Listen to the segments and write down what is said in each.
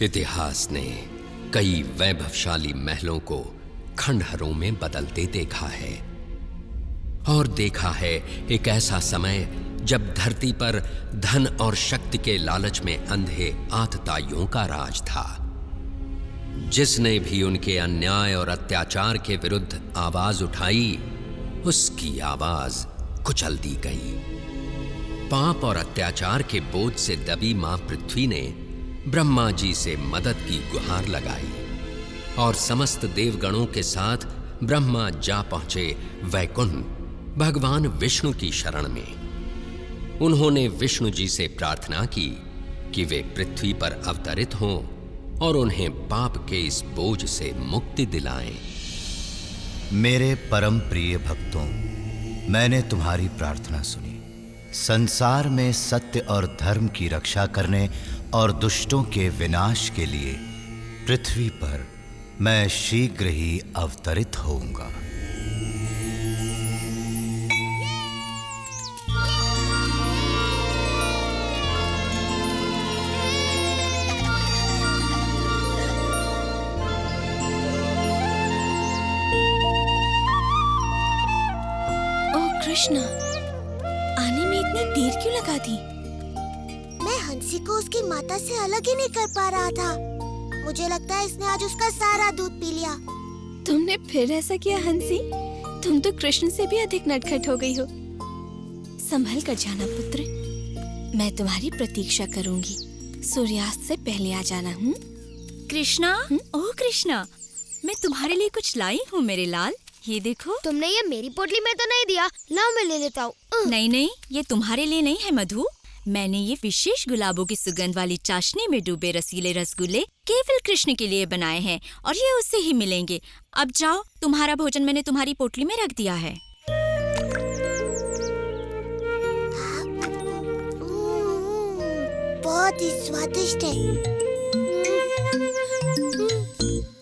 इतिहास ने कई वैभवशाली महलों को खंडहरों में बदलते देखा है और देखा है एक ऐसा समय जब धरती पर धन और शक्ति के लालच में अंधे आतताइयों का राज था। जिसने भी उनके अन्याय और अत्याचार के विरुद्ध आवाज उठाई, उसकी आवाज कुचल दी गई। पाप और अत्याचार के बोझ से दबी मां पृथ्वी ने ब्रह्मा जी से मदद की गुहार लगाई और समस्त देवगणों के साथ ब्रह्मा जा पहुंचे वैकुंठ भगवान विष्णु की शरण में। उन्होंने विष्णु जी से प्रार्थना की कि वे पृथ्वी पर अवतरित हों और उन्हें पाप के इस बोझ से मुक्ति दिलाएं। मेरे परम प्रिय भक्तों, मैंने तुम्हारी प्रार्थना सुनी। संसार में सत्य और धर्म की रक्षा करने और दुष्टों के विनाश के लिए पृथ्वी पर मैं शीघ्र ही अवतरित होऊंगा। कृष्णा, आने में इतनी देर क्यों लगा दी? मैं हंसी को उसकी माता से अलग ही नहीं कर पा रहा था। मुझे लगता है इसने आज उसका सारा दूध पी लिया। तुमने फिर ऐसा किया हंसी? तुम तो कृष्ण से भी अधिक नटखट हो गई हो। संभल कर जाना पुत्र, मैं तुम्हारी प्रतीक्षा करूंगी। सूर्यास्त से पहले आ जाना। कृष्णा, ओह कृष्णा, मैं तुम्हारे लिए कुछ लाई हूँ मेरे लाल। ये देखो। तुमने ये मेरी पोटली में तो नहीं दिया। लाओ मैं ले लेता हूँ। नहीं, ये तुम्हारे लिए नहीं है मधु। मैंने ये विशेष गुलाबों की सुगंध वाली चाशनी में डूबे रसीले रसगुल्ले केवल कृष्ण के लिए बनाए हैं और ये उससे ही मिलेंगे। अब जाओ, तुम्हारा भोजन मैंने तुम्हारी पोटली में रख दिया है। बहुत ही स्वादिष्ट है।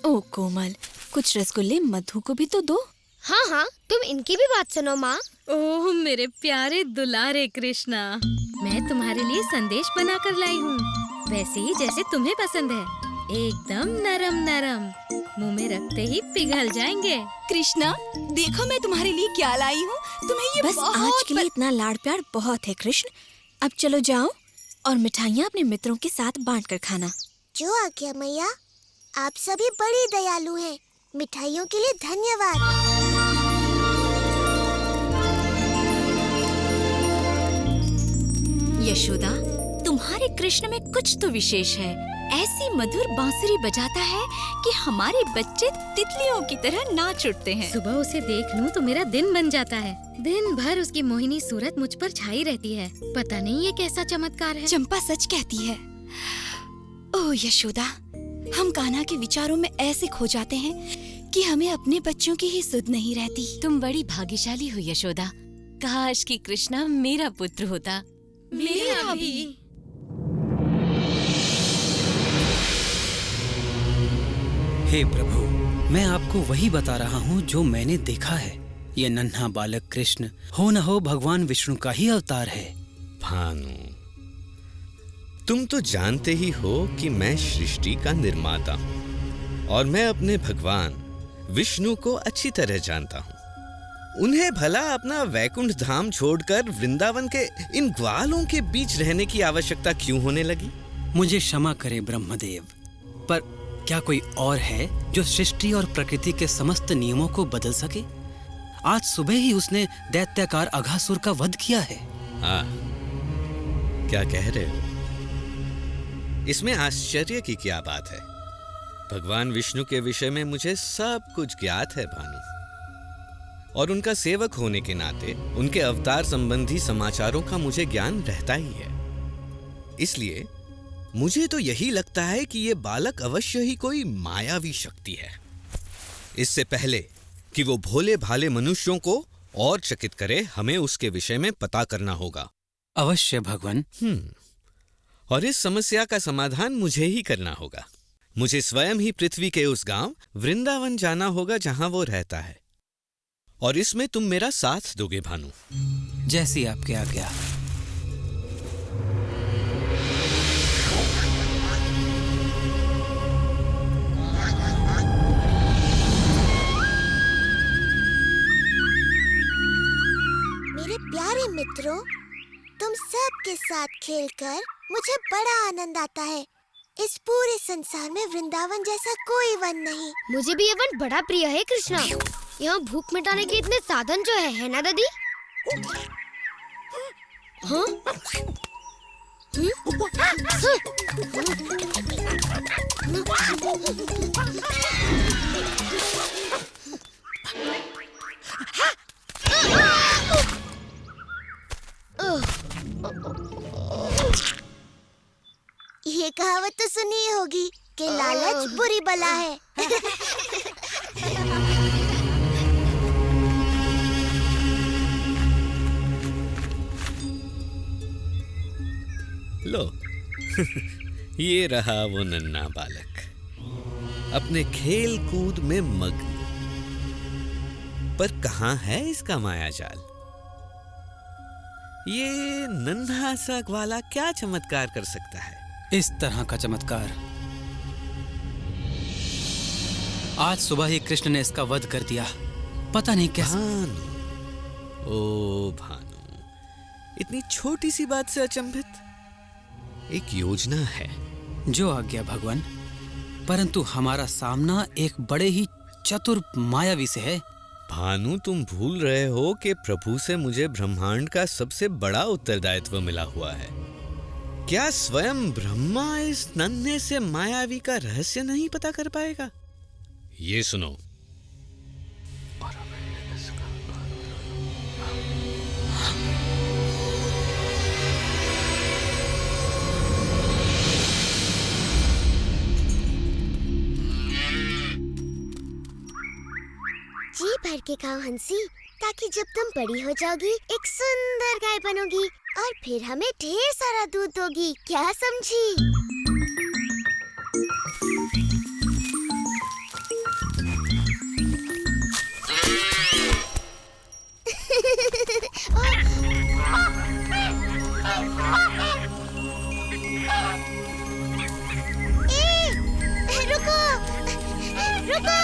ओ कोमल, कुछ रसगुल्ले मधु को भी तो दो। हाँ हाँ, तुम इनकी भी बात सुनो माँ। ओह मेरे प्यारे दुलारे कृष्णा, मैं तुम्हारे लिए संदेश बनाकर लाई हूँ, वैसे ही जैसे तुम्हें पसंद है। एकदम नरम नरम, मुंह में रखते ही पिघल जाएंगे। कृष्णा, देखो मैं तुम्हारे लिए क्या लाई हूँ। तुम्हें ये बस आज के लिए इतना लाड़ प्यार बहुत है कृष्ण। अब चलो जाओ और मिठाइयाँ अपने मित्रों के साथ बांट कर खाना। जो आज्ञा मैया। आप सभी बड़ी दयालु हैं। मिठाइयों के लिए धन्यवाद। यशोदा, तुम्हारे कृष्ण में कुछ तो विशेष है। ऐसी मधुर बांसुरी बजाता है कि हमारे बच्चे तितलियों की तरह नाच उठते हैं। सुबह उसे देख लूं तो मेरा दिन बन जाता है। दिन भर उसकी मोहिनी सूरत मुझ पर छाई रहती है। पता नहीं ये कैसा चमत्कार है। चंपा सच कहती है। ओह यशोदा, हम कान्हा के विचारों में ऐसे खो जाते हैं कि हमें अपने बच्चों की ही सुध नहीं रहती। तुम बड़ी भाग्यशाली हो यशोदा। काश कि कृष्णा मेरा पुत्र होता। मेरा भी। हे प्रभु, मैं आपको वही बता रहा हूँ जो मैंने देखा है। ये नन्हा बालक कृष्ण हो न हो भगवान विष्णु का ही अवतार है। भानु, तुम तो जानते ही हो कि मैं सृष्टि का निर्माता हूँ और मैं अपने भगवान विष्णु को अच्छी तरह जानता हूँ। उन्हें भला अपना वैकुंठ धाम छोड़कर वृंदावन के इन ग्वालों के बीच रहने की आवश्यकता क्यों होने लगी? मुझे क्षमा करे ब्रह्मदेव, पर क्या कोई और है जो सृष्टि और प्रकृति के समस्त नियमों को बदल सके? आज सुबह ही उसने दैत्याकार अघासुर का वध किया है। हाँ, क्या कह रहे हो? इसमें आश्चर्य की क्या बात है? भगवान विष्णु के विषय में मुझे सब कुछ ज्ञात है भानु, और उनका सेवक होने के नाते उनके अवतार संबंधी समाचारों का मुझे ज्ञान रहता ही है। इसलिए मुझे तो यही लगता है कि ये बालक अवश्य ही कोई मायावी शक्ति है। इससे पहले कि वो भोले भाले मनुष्यों को और चकित करे, हमें उसके विषय में पता करना होगा। अवश्य भगवान। और इस समस्या का समाधान मुझे ही करना होगा। मुझे स्वयं ही पृथ्वी के उस गांव वृंदावन जाना होगा जहां वो रहता है, और इसमें तुम मेरा साथ दोगे भानु। जैसी आपकी आज्ञा। मेरे प्यारे मित्रों, तुम सब के साथ खेलकर मुझे बड़ा आनंद आता है। इस पूरे संसार में वृंदावन जैसा कोई वन नहीं। मुझे भी ये वन बड़ा प्रिय है कृष्णा। यहाँ भूख मिटाने के इतने साधन जो है ना दादी? हाँ? ये कहावत तो सुनी होगी कि लालच बुरी बला है। लो ये रहा वो नन्हा बालक, अपने खेल कूद में मग्न। पर कहाँ है इसका मायाजाल? ये नन्हा सा ग्वाला क्या चमत्कार कर सकता है? इस तरह का चमत्कार आज सुबह ही कृष्ण ने इसका वध कर दिया। पता नहीं कैसे। भानु, ओ भानु, इतनी छोटी सी बात से अचंभित? एक योजना है। जो आज्ञा भगवान, परंतु हमारा सामना एक बड़े ही चतुर मायावी से है। भानु, तुम भूल रहे हो कि प्रभु से मुझे ब्रह्मांड का सबसे बड़ा उत्तरदायित्व मिला हुआ है। क्या स्वयं ब्रह्मा इस नन्हे से मायावी का रहस्य नहीं पता कर पाएगा? ये सुनो। जी भर के खाओ हंसी, ताकि जब तुम बड़ी हो जाओगी एक सुंदर गाय बनोगी और फिर हमें ढेर सारा दूध दोगी। क्या समझी? रुको, रुको।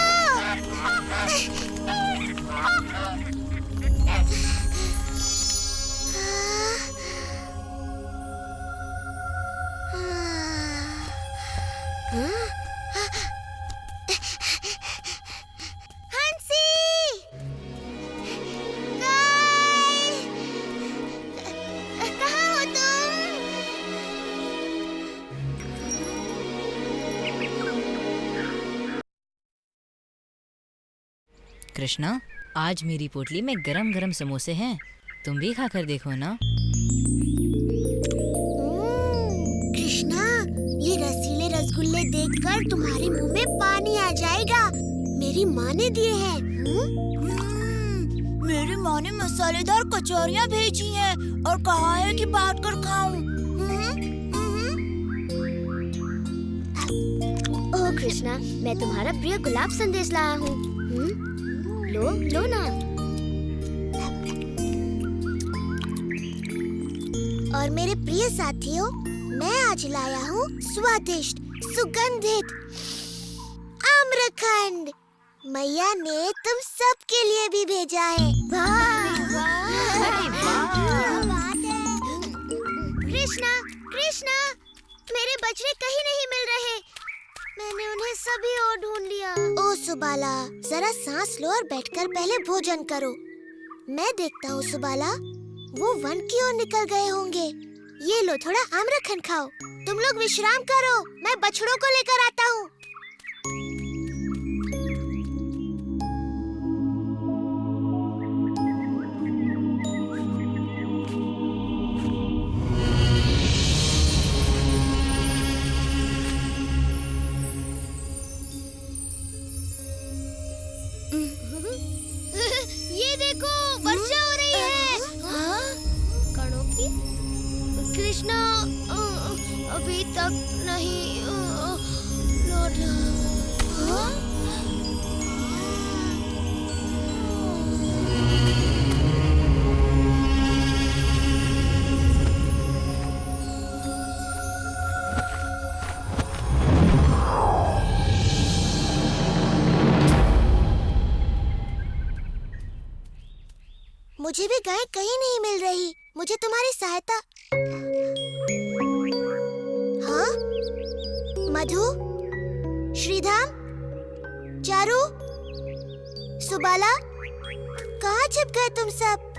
कृष्णा, आज मेरी पोटली में गरम गरम समोसे हैं, तुम भी खाकर देखो ना। कृष्णा, ये रसीले रसगुल्ले देखकर तुम्हारे मुंह में पानी आ जाएगा। मेरी माँ ने दिए हैं। मेरी माँ ने मसालेदार कचौरियाँ भेजी हैं और कहा है कि बांट कर खाऊं। ओह कृष्णा, मैं तुम्हारा प्रिय गुलाब संदेश लाया हूँ। लो लो ना। और मेरे प्रिय साथियों, मैं आज लाया हूँ स्वादिष्ट सुगंधित आम्रखंड। मैया ने तुम सब के लिए भी भेजा है। कृष्णा, कृष्णा, मेरे बछड़े कहीं नहीं मिल रहे। मैंने उन्हें सभी ओर ढूंढ लिया। ओ सुबाला, जरा सांस लो और बैठकर पहले भोजन करो। मैं देखता हूँ सुबाला, वो वन की ओर निकल गए होंगे। ये लो, थोड़ा आम्रखंड खाओ। तुम लोग विश्राम करो, मैं बछड़ों को लेकर आता हूँ। ये देखो, वर्षा हो रही है। कणों की। कृष्णा अभी तक नहीं लौटा। मुझे भी गाय कहीं नहीं मिल रही। मुझे तुम्हारी सहायता। हाँ? मधु, श्रीधाम, चारू, सुबाला, कहाँ छिप गए तुम सब?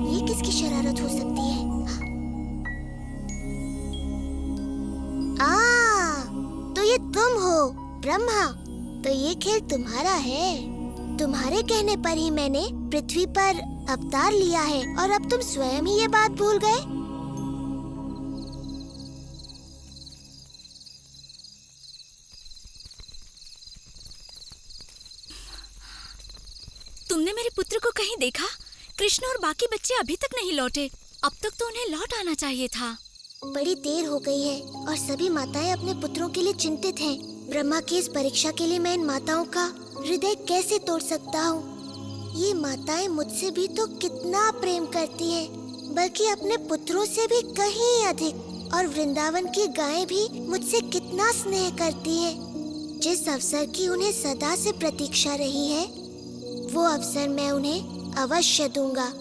ये किसकी शरारत हो सकती है? तो ये तुम हो ब्रह्मा। तो ये खेल तुम्हारा है। तुम्हारे कहने पर ही मैंने पृथ्वी पर अवतार लिया है और अब तुम स्वयं ही ये बात भूल गए। तुमने मेरे पुत्र को कहीं देखा? कृष्ण और बाकी बच्चे अभी तक नहीं लौटे। अब तक तो उन्हें लौट आना चाहिए था। बड़ी देर हो गई है और सभी माताएं अपने पुत्रों के लिए चिंतित हैं। ब्रह्मा की इस परीक्षा के लिए मैं इन माताओं का हृदय कैसे तोड़ सकता हूँ? ये माताएं मुझसे भी तो कितना प्रेम करती हैं, बल्कि अपने पुत्रों से भी कहीं अधिक। और वृंदावन की गायें भी मुझसे कितना स्नेह करती हैं। जिस अवसर की उन्हें सदा से प्रतीक्षा रही है, वो अवसर मैं उन्हें अवश्य दूंगा।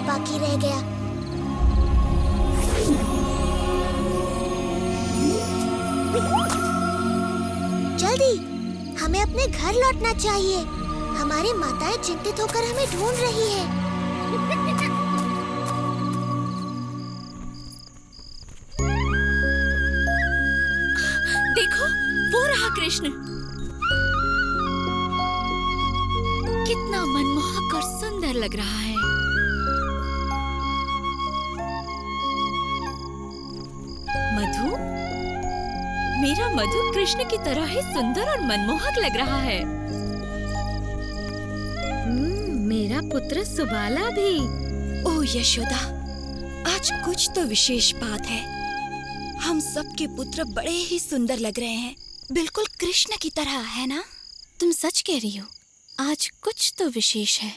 बाकी रह गया। जल्दी, हमें अपने घर लौटना चाहिए। हमारी माताएं चिंतित होकर हमें ढूंढ रही हैं। देखो, वो रहा कृष्ण। कितना मनमोहक और सुंदर लग रहा है। मधु, मेरा मधु कृष्ण की तरह ही सुंदर और मनमोहक लग रहा है। मेरा पुत्र सुबाला भी। ओह यशोदा, आज कुछ तो विशेष बात है। हम सबके पुत्र बड़े ही सुंदर लग रहे हैं, बिल्कुल कृष्ण की तरह, है ना? तुम सच कह रही हो, आज कुछ तो विशेष है।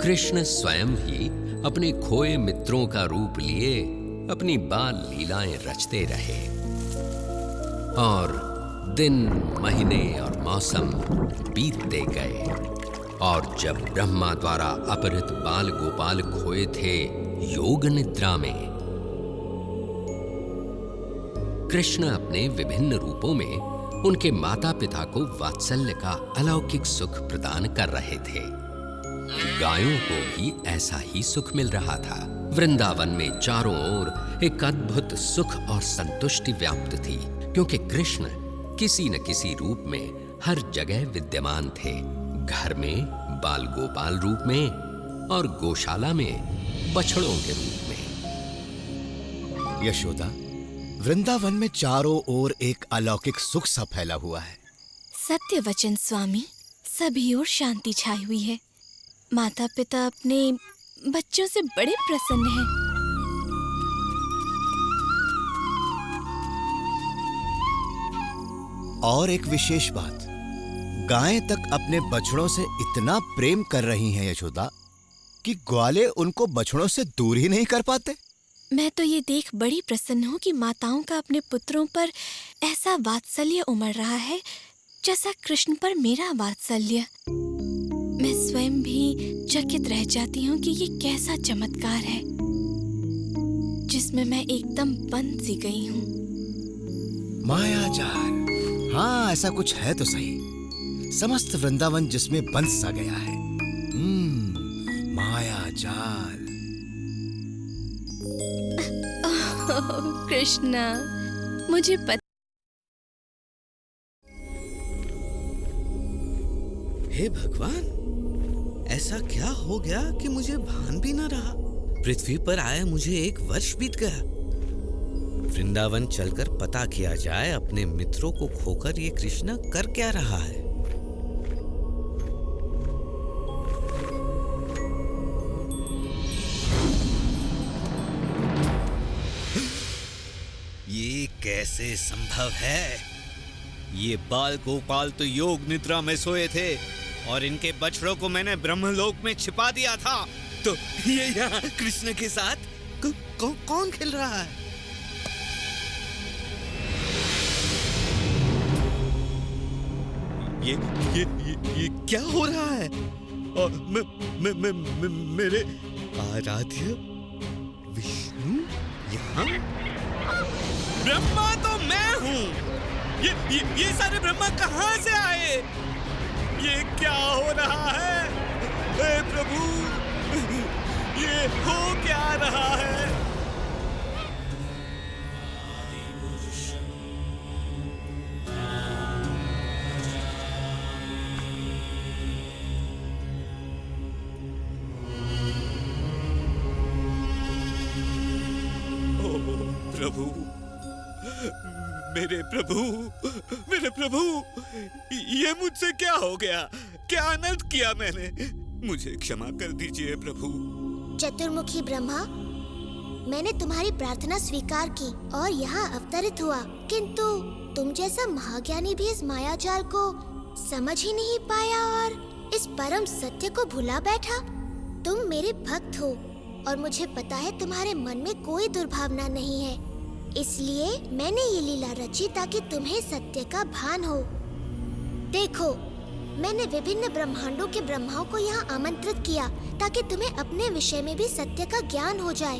कृष्ण स्वयं ही अपने खोए मित्रों का रूप लिए अपनी बाल लीलाएं रचते रहे और दिन, महीने और मौसम बीतते गए। और जब ब्रह्मा द्वारा अपहृत बाल गोपाल खोए थे योग निद्रा में, कृष्ण अपने विभिन्न रूपों में उनके माता पिता को वात्सल्य का अलौकिक सुख प्रदान कर रहे थे। गायों को भी ऐसा ही सुख मिल रहा था। वृंदावन में चारों ओर एक अद्भुत सुख और संतुष्टि व्याप्त थी, क्योंकि कृष्ण किसी न किसी रूप में हर जगह विद्यमान थे। घर में बाल गोपाल रूप में और गौशाला में बछड़ों के रूप में। यशोदा, वृंदावन में चारों ओर एक अलौकिक सुख सा फैला हुआ है। सत्य वचन स्वामी, सभी ओर शांति छाई हुई है। माता पिता अपने बच्चों से बड़े प्रसन्न हैं। और एक विशेष बात, गायें तक अपने बछड़ों से इतना प्रेम कर रही हैं यशोदा कि ग्वाले उनको बछड़ों से दूर ही नहीं कर पाते। मैं तो ये देख बड़ी प्रसन्न हूँ कि माताओं का अपने पुत्रों पर ऐसा वात्सल्य उमड़ रहा है जैसा कृष्ण पर मेरा वात्सल्य। मैं स्वयं भी चकित रह जाती हूँ कि ये कैसा चमत्कार है जिसमें मैं एकदम बंध सी गई हूँ। मायाजाल, हाँ ऐसा कुछ है तो सही। समस्त वृंदावन जिसमें बंध सा गया है। मायाजाल। कृष्णा, मुझे पता। हे भगवान, ऐसा क्या हो गया कि मुझे भान भी न रहा। पृथ्वी पर आए मुझे 1 वर्ष बीत गया। वृंदावन चलकर पता किया जाए अपने मित्रों को खोकर ये कृष्ण कर क्या रहा है। ये कैसे संभव है? ये बाल गोपाल तो योग निद्रा में सोए थे और इनके बछड़ों को मैंने ब्रह्मलोक में छिपा दिया था। तो ये यहाँ कृष्ण के साथ कौन खेल रहा है? ये क्या हो रहा है? और मेरे आराध्य विष्णु यहाँ? ब्रह्मा तो मैं हूँ। ये सारे ब्रह्मा कहाँ से आए? ये क्या हो रहा है? हे प्रभु, ये हो क्या रहा है? प्रभु, मेरे प्रभु, ये मुझसे क्या हो गया? क्या अनर्थ किया मैंने? मुझे क्षमा कर दीजिए प्रभु। चतुर्मुखी ब्रह्मा, मैंने तुम्हारी प्रार्थना स्वीकार की और यहाँ अवतरित हुआ, किंतु तुम जैसा महाज्ञानी भी इस मायाजाल को समझ ही नहीं पाया और इस परम सत्य को भुला बैठा। तुम मेरे भक्त हो और मुझे पता है तुम्हारे मन में कोई दुर्भावना नहीं है, इसलिए मैंने ये लीला रची ताकि तुम्हें सत्य का भान हो। देखो, मैंने विभिन्न ब्रह्मांडों के ब्रह्माओं को यहाँ आमंत्रित किया ताकि तुम्हें अपने विषय में भी सत्य का ज्ञान हो जाए।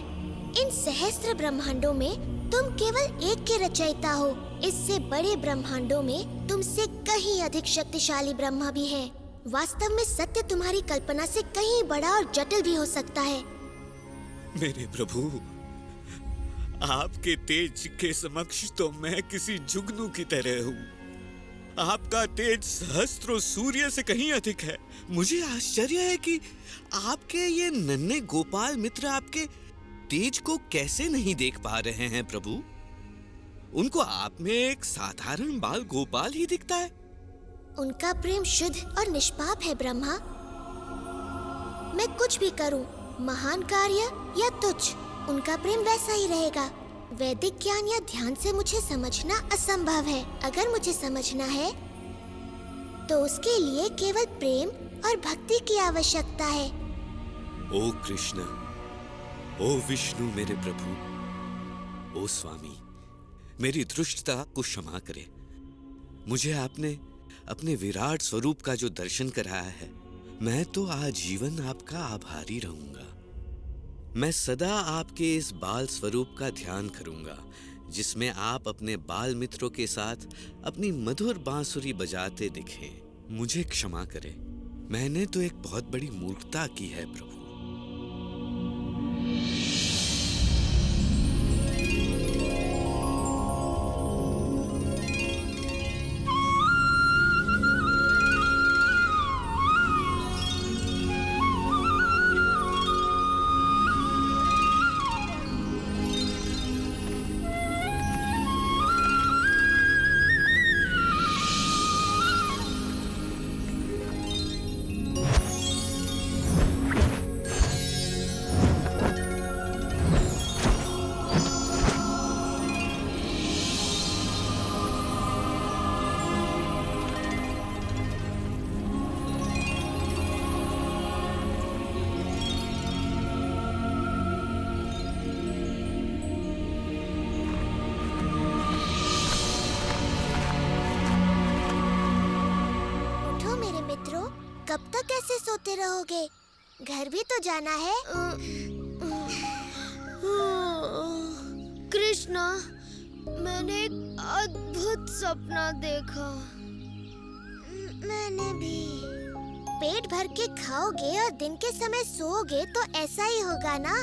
इन सहस्त्र ब्रह्मांडों में तुम केवल एक के रचयिता हो। इससे बड़े ब्रह्मांडों में तुमसे कहीं अधिक शक्तिशाली ब्रह्मा भी हैं। वास्तव में सत्य तुम्हारी कल्पना से कहीं बड़ा और जटिल भी हो सकता है। मेरे प्रभु, आपके तेज के समक्ष तो मैं किसी जुगनू की तरह हूँ। आपका तेज सहस्त्रों सूर्य से कहीं अधिक है। मुझे आश्चर्य है कि आपके ये नन्हे गोपाल मित्र आपके तेज को कैसे नहीं देख पा रहे हैं प्रभु। उनको आप में एक साधारण बाल गोपाल ही दिखता है। उनका प्रेम शुद्ध और निष्पाप है ब्रह्मा। मैं कुछ भी करूं, महान कार्य या तुच्छ, उनका प्रेम वैसा ही रहेगा। वैदिक ज्ञान या ध्यान से मुझे समझना असंभव है। अगर मुझे समझना है तो उसके लिए केवल प्रेम और भक्ति की आवश्यकता है। ओ कृष्ण, ओ विष्णु मेरे प्रभु, ओ स्वामी, मेरी दुष्टता को क्षमा करे। मुझे आपने अपने विराट स्वरूप का जो दर्शन कराया है, मैं तो आजीवन आपका आभारी रहूंगा। मैं सदा आपके इस बाल स्वरूप का ध्यान करूंगा, जिसमें आप अपने बाल मित्रों के साथ अपनी मधुर बांसुरी बजाते दिखें। मुझे क्षमा करें, मैंने तो एक बहुत बड़ी मूर्खता की है प्रभु। कब तक ऐसे सोते रहोगे? घर भी तो जाना है। कृष्णा, मैंने एक अद्भुत सपना देखा। मैंने भी। पेट भर के खाओगे और दिन के समय सोओगे तो ऐसा ही होगा ना?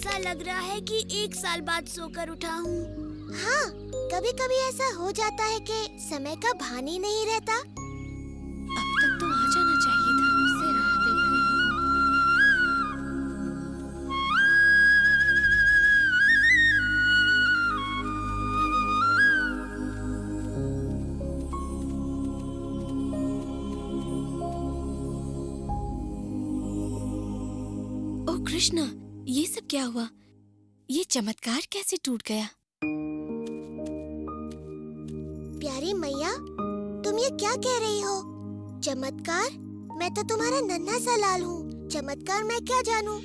ऐसा लग रहा है कि 1 साल बाद सोकर उठा हूँ। हाँ, कभी कभी ऐसा हो जाता है कि समय का भान ही नहीं रहता। अब तक तो आ जाना चाहिए था। उससे राह देख रही हूँ। ओ कृष्णा, ये सब क्या हुआ? ये चमत्कार कैसे टूट गया? प्यारी मैया, तुम ये क्या कह रही हो? चमत्कार? मैं तो तुम्हारा नन्हा सा लाल हूँ। चमत्कार मैं क्या जानूँ?